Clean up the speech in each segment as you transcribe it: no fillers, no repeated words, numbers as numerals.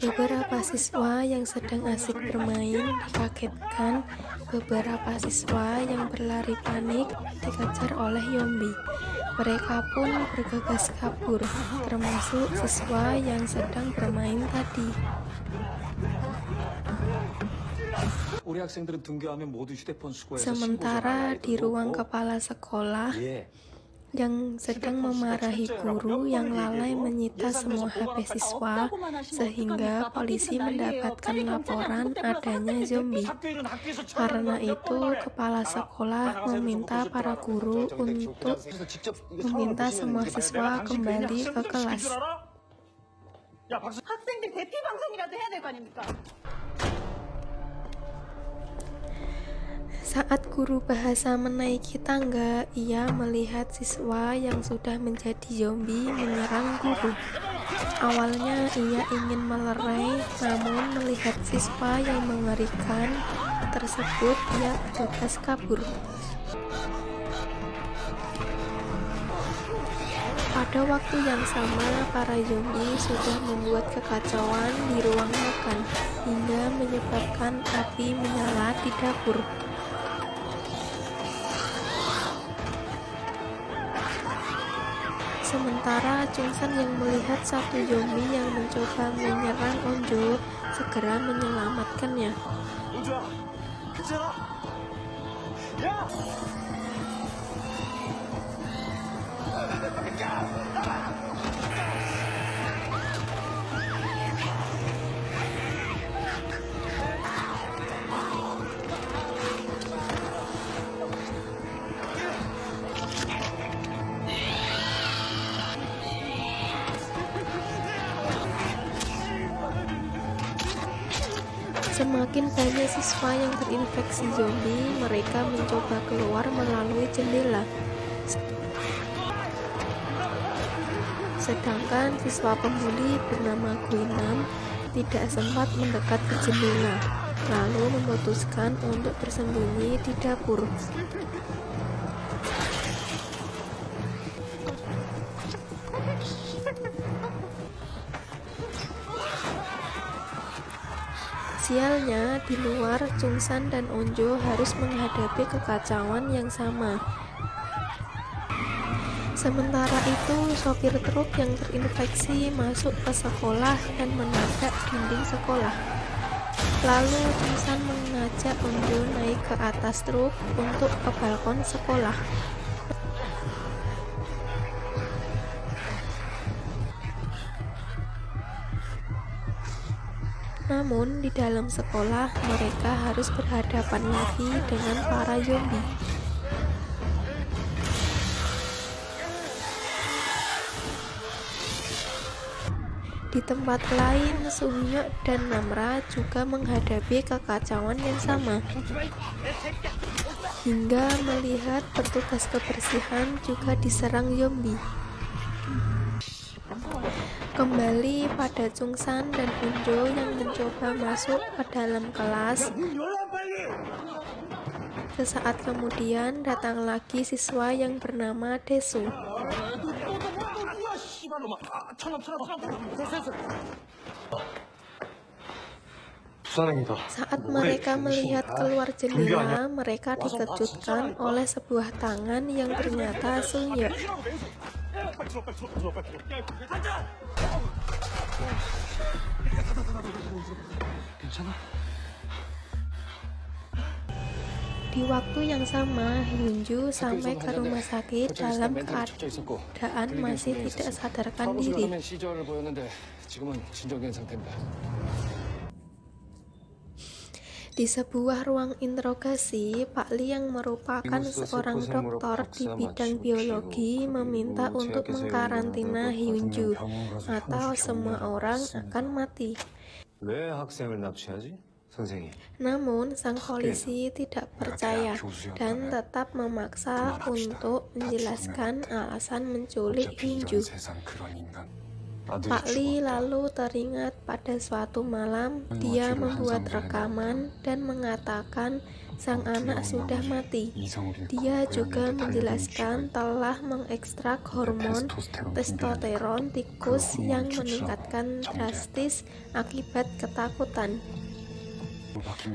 Beberapa siswa yang sedang asik bermain dikagetkan beberapa siswa yang berlari panik dikejar oleh zombie. Mereka pun bergegas kabur, termasuk siswa yang sedang bermain tadi. Sementara di ruang kepala sekolah yang sedang memarahi guru yang lalai menyita semua HP siswa, sehingga polisi mendapatkan laporan adanya zombie. Karena itu, kepala sekolah meminta para guru untuk meminta semua siswa kembali ke kelas. Saat guru bahasa menaiki tangga, ia melihat siswa yang sudah menjadi zombie menyerang guru. Awalnya ia ingin melerai, namun melihat siswa yang mengerikan tersebut, ia bergegas kabur. Pada waktu yang sama, para zombie sudah membuat kekacauan di ruang makan, hingga menyebabkan api menyala di dapur. Sementara Chungsan yang melihat satu zombie yang mencoba menyerang Onjo segera menyelamatkannya. Semakin banyak siswa yang terinfeksi zombie, mereka mencoba keluar melalui jendela. Sedangkan siswa pembuli bernama Guinam tidak sempat mendekat ke jendela, lalu memutuskan untuk bersembunyi di dapur. Sialnya, di luar, Chungsan dan Onjo harus menghadapi kekacauan yang sama. Sementara itu, sopir truk yang terinfeksi masuk ke sekolah dan menabrak dinding sekolah. Lalu, Chungsan mengajak Onjo naik ke atas truk untuk ke balkon sekolah. Namun, di dalam sekolah, mereka harus berhadapan lagi dengan para zombie. Di tempat lain, Sung-hyuk dan Namra juga menghadapi kekacauan yang sama. Hingga melihat petugas kebersihan juga diserang zombie. Kembali pada Chungsan dan Onjo yang mencoba masuk ke dalam kelas. Sesaat kemudian datang lagi siswa yang bernama Dae-soo. Saat mereka melihat keluar jendela, mereka dikejutkan oleh sebuah tangan yang ternyata Sung-hyuk. Di waktu yang sama, Hyunju sampai ke rumah sakit dalam keadaan masih tidak sadarkan diri. Di sebuah ruang interogasi, Pak Lee yang merupakan seorang dokter di bidang biologi meminta untuk mengkarantina Hyunju atau semua orang akan mati. Namun, sang polisi tidak percaya dan tetap memaksa untuk menjelaskan alasan menculik Hyunju. Pak Lee lalu teringat pada suatu malam dia membuat rekaman dan mengatakan sang anak sudah mati. Dia juga menjelaskan telah mengekstrak hormon testosteron tikus yang meningkatkan drastis akibat ketakutan.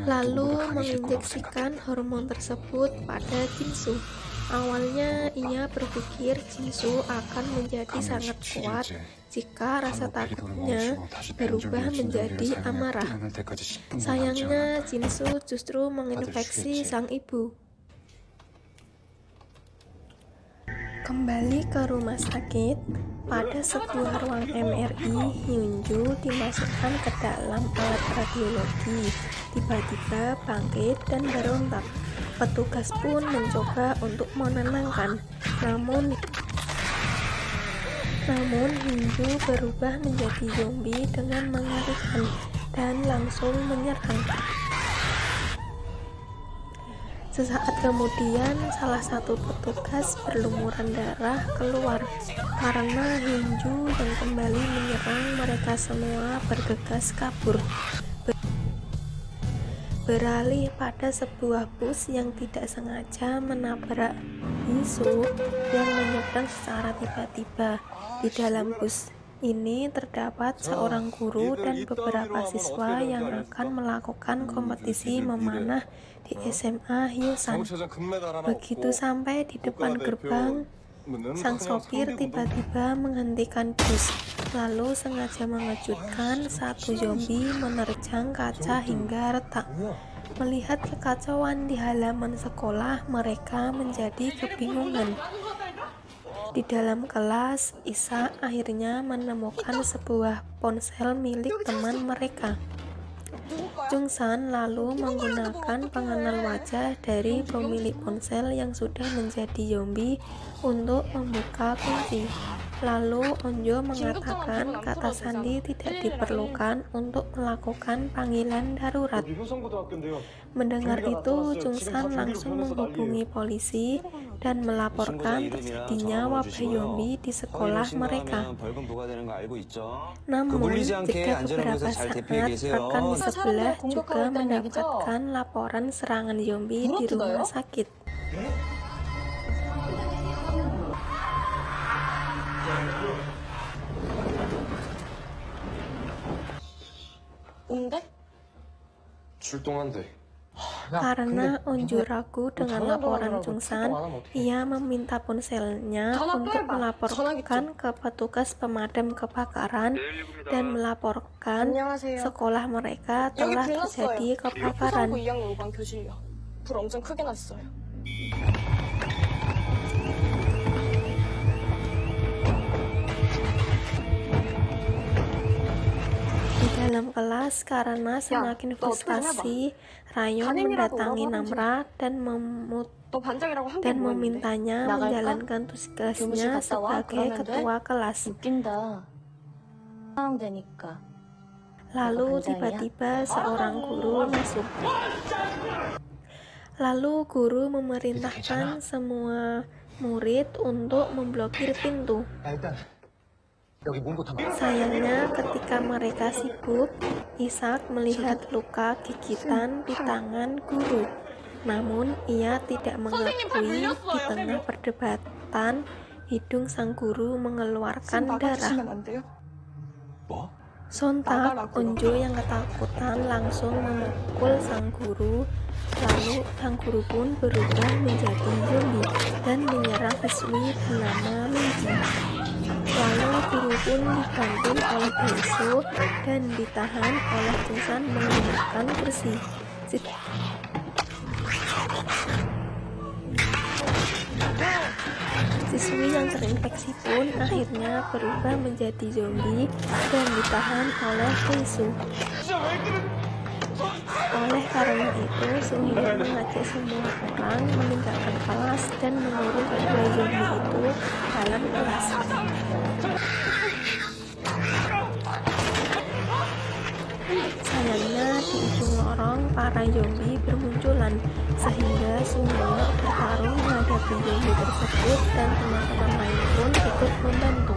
Lalu menginjeksikan hormon tersebut pada Jinsu. Awalnya ia berpikir Jinsu akan menjadi sangat kuat jika rasa takutnya berubah menjadi amarah. Sayangnya Jinsu justru menginfeksi sang ibu. Kembali ke rumah sakit, pada sebuah ruang MRI, Hyunju dimasukkan ke dalam alat radiologi. Tiba-tiba bangkit dan berontak. Petugas pun mencoba untuk menenangkan, namun Hyunju berubah menjadi zombie dengan mengerikan dan langsung menyerang. Sesaat kemudian, salah satu petugas berlumuran darah keluar karena Hyunju yang kembali menyerang mereka semua bergegas kabur. Beralih pada sebuah bus yang tidak sengaja menabrak Jisoo yang menyeberang secara tiba-tiba. Di dalam bus ini terdapat seorang guru dan beberapa siswa yang akan melakukan kompetisi memanah di SMA Hyosan. Begitu sampai di depan gerbang, sang sopir tiba-tiba menghentikan bus, lalu sengaja mengejutkan satu zombie menerjang kaca hingga retak. Melihat kekacauan di halaman sekolah, mereka menjadi kebingungan. Di dalam kelas, Isa akhirnya menemukan sebuah ponsel milik teman mereka. Jungsan lalu menggunakan pengenal wajah dari pemilik ponsel yang sudah menjadi zombie untuk membuka kunci. Lalu Onjo mengatakan kata sandi tidak diperlukan untuk melakukan panggilan darurat. Mendengar itu, Jungsan langsung menghubungi polisi dan melaporkan terjadinya wabah zombie di sekolah mereka. Namun, jika beberapa saat rekan di sebelah juga mendapatkan laporan serangan zombie di rumah sakit. Karena Onjo ragu dengan laporan Jungsan, ia meminta ponselnya untuk melaporkan ke petugas pemadam kebakaran dan melaporkan sekolah mereka telah terjadi kebakaran. Dalam kelas, karena semakin frustasi, Rayon mendatangi Namra dan memintanya menjalankan tugasnya sebagai ketua kelas. Lalu tiba-tiba seorang guru masuk. Lalu guru memerintahkan semua murid untuk memblokir pintu. Sayangnya ketika mereka sibuk, Ishak melihat luka gigitan di tangan guru. Namun ia tidak mengakui di tengah perdebatan hidung sang guru mengeluarkan darah. Sontak, Onjo yang ketakutan langsung memukul sang guru. Lalu sang guru pun berubah menjadi zombie dan menyerang siswi bernama Minji. Lalu guru pun dibantu oleh Daeso dan ditahan oleh Jungsan menggunakan kursi. Siswi yang terinfeksi pun akhirnya berubah menjadi zombie dan ditahan oleh Daeso. Oleh karena itu, Suhyun mengajak semua orang meninggalkan kelas dan mengurung kedua zombie itu dalam kelas. Sayangnya di ujung lorong para zombie bermunculan sehingga Suhyun bertarung menghadapi zombie tersebut dan teman-teman lain pun ikut membantu.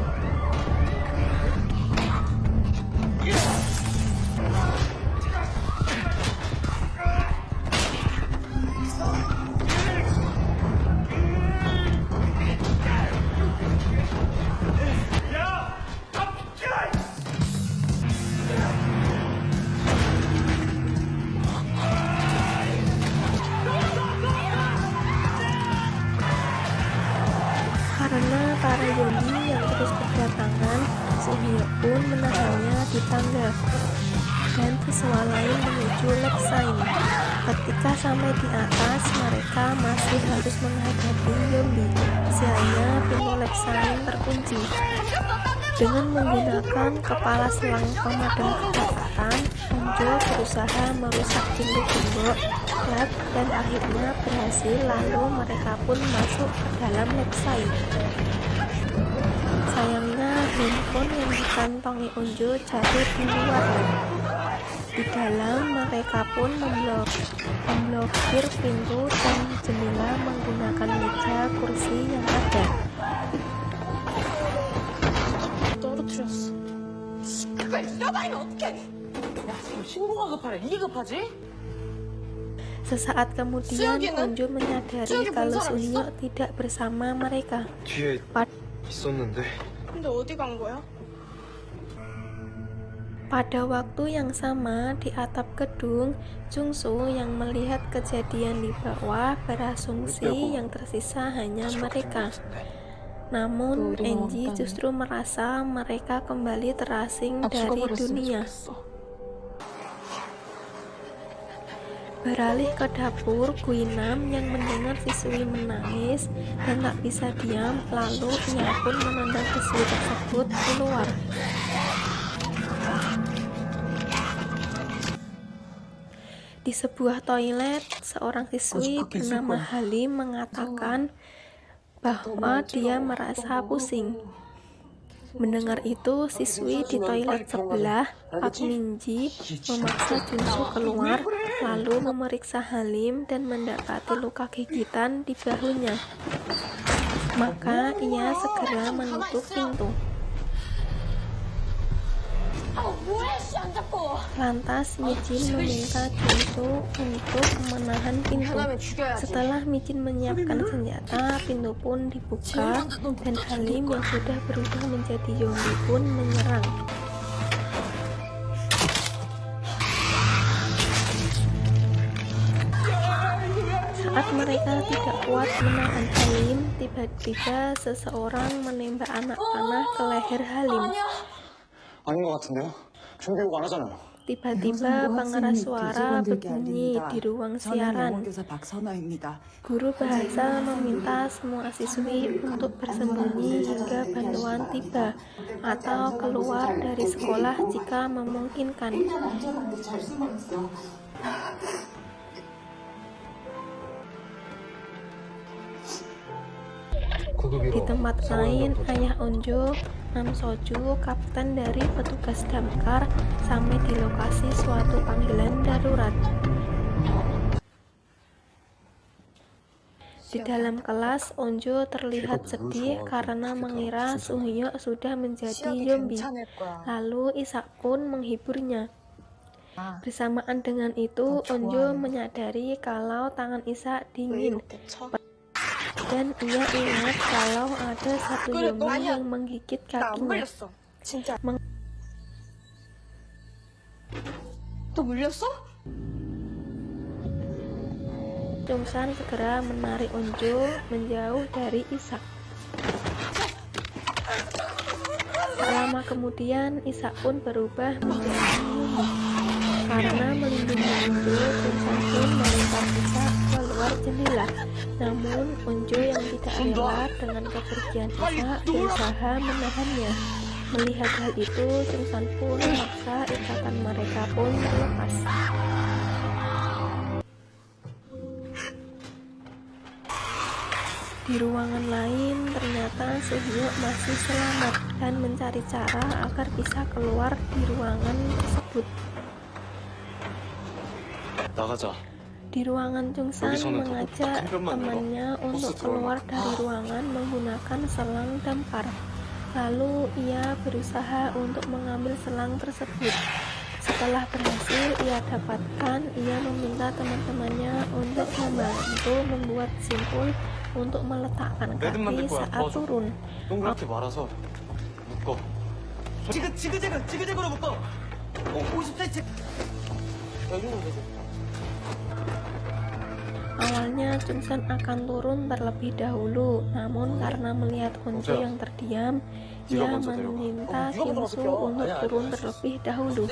menahannya di tangga, dan siswa lain menuju Lakeside. Ketika sampai di atas, mereka masih harus menghadapi zombie. Sialnya, pintu Lakeside terkunci. Dengan menggunakan kepala selang pemadam kebakaran, Onjo berusaha merusak pintu gembok lab dan akhirnya berhasil, lalu mereka pun masuk ke dalam Lakeside. Sayangnya, handphone yang dikantongi Onjo jatuh di luar lab. Di dalam, mereka pun memblokir pintu dan jendela menggunakan meja kursi yang ada. Sesaat kemudian, Onjo menyadari kalau Sunyo tidak bersama mereka. Pada waktu yang sama, di atap gedung, Jungsu yang melihat kejadian di bawah berasumsi yang tersisa hanya mereka. Namun, Enji justru merasa mereka kembali terasing dari dunia. Beralih ke dapur, Guinam yang mendengar siswi menangis dan tak bisa diam, lalu ia pun menendang siswi tersebut keluar. Di sebuah toilet, seorang siswi bernama Halim mengatakan bahwa dia merasa pusing. Mendengar itu, siswi di toilet sebelah, Pak Minji, memaksa Jungsu keluar, lalu memeriksa Halim dan mendapati luka gigitan di bahunya. Maka ia segera menutup pintu. Lantas Mijin meminta Jungsu untuk menahan pintu. Setelah Mijin menyiapkan senjata, pintu pun dibuka dan Halim yang sudah berubah menjadi zombie pun menyerang. Saat mereka tidak kuat menahan Halim, tiba-tiba seseorang menembak anak panah ke leher Halim. Tiba-tiba pengeras suara berbunyi di ruang siaran. Guru bahasa meminta semua siswi untuk bersembunyi hingga bantuan tiba atau keluar dari sekolah jika memungkinkan. Di tempat lain, ayah Onjo, Nam Soju, kapten dari petugas damkar, sampai di lokasi suatu panggilan darurat. Di dalam kelas, Onjo terlihat sedih karena mengira Suhyok sudah menjadi zombie. Lalu Isak pun menghiburnya. Bersamaan dengan itu, Onjo menyadari kalau tangan Isak dingin. Dan ia ingat kalau ada satu zombie yang menggigit kakinya. Jungsan segera menarik Onjo menjauh dari Isak. Tak lama kemudian, Isak pun berubah menjadi zombie. Karena melindungi Onjo, Jungsan pun melempar Isak keluar jendela. Namun, Onjo yang tidak rela dengan kepergian Isak berusaha menahannya. Melihat hal itu, Jungsan pun memaksa ikatan mereka pun terlepas. Di ruangan lain, ternyata Suhyok masih selamat dan mencari cara agar bisa keluar di ruangan tersebut. Di ruangan, Jungsan mengajak temannya untuk keluar dari ruangan menggunakan selang damkar. Lalu ia berusaha untuk mengambil selang tersebut. Setelah berhasil ia dapatkan, ia meminta teman-temannya untuk membantu membuat simpul untuk meletakkan kaki saat turun. Awalnya Jungsan akan turun terlebih dahulu, namun karena melihat Onjo yang terdiam, Ia meminta Kyung-soo untuk turun terlebih dahulu.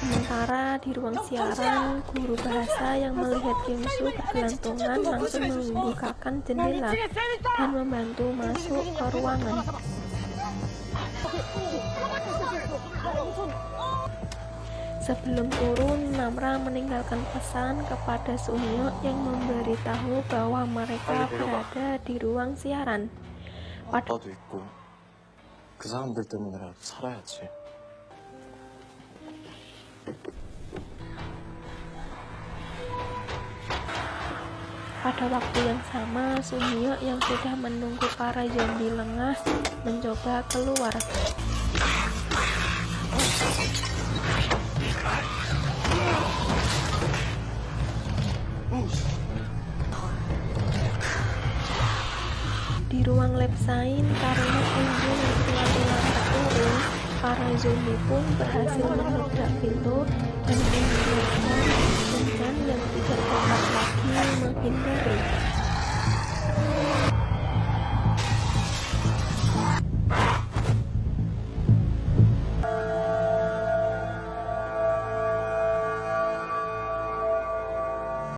Sementara di ruang siaran, guru bahasa yang melihat Kyung-soo bergelantungan langsung membukakan jendela dan membantu masuk ke ruangan. Sebelum turun, Namra meninggalkan pesan kepada Sunhyuk yang memberitahu bahwa mereka berada di ruang siaran. 나도 있고 그 사람들 때문에라도 살아야지. Pada waktu yang sama, Sunhyuk yang sudah menunggu para zombie lengah mencoba keluar. Di ruang lab sains, karena engine yang berulang-ulang turun, para zombie pun berhasil menabrak pintu dan menyebabkan hujan yang tidak dapat lagi menghindari.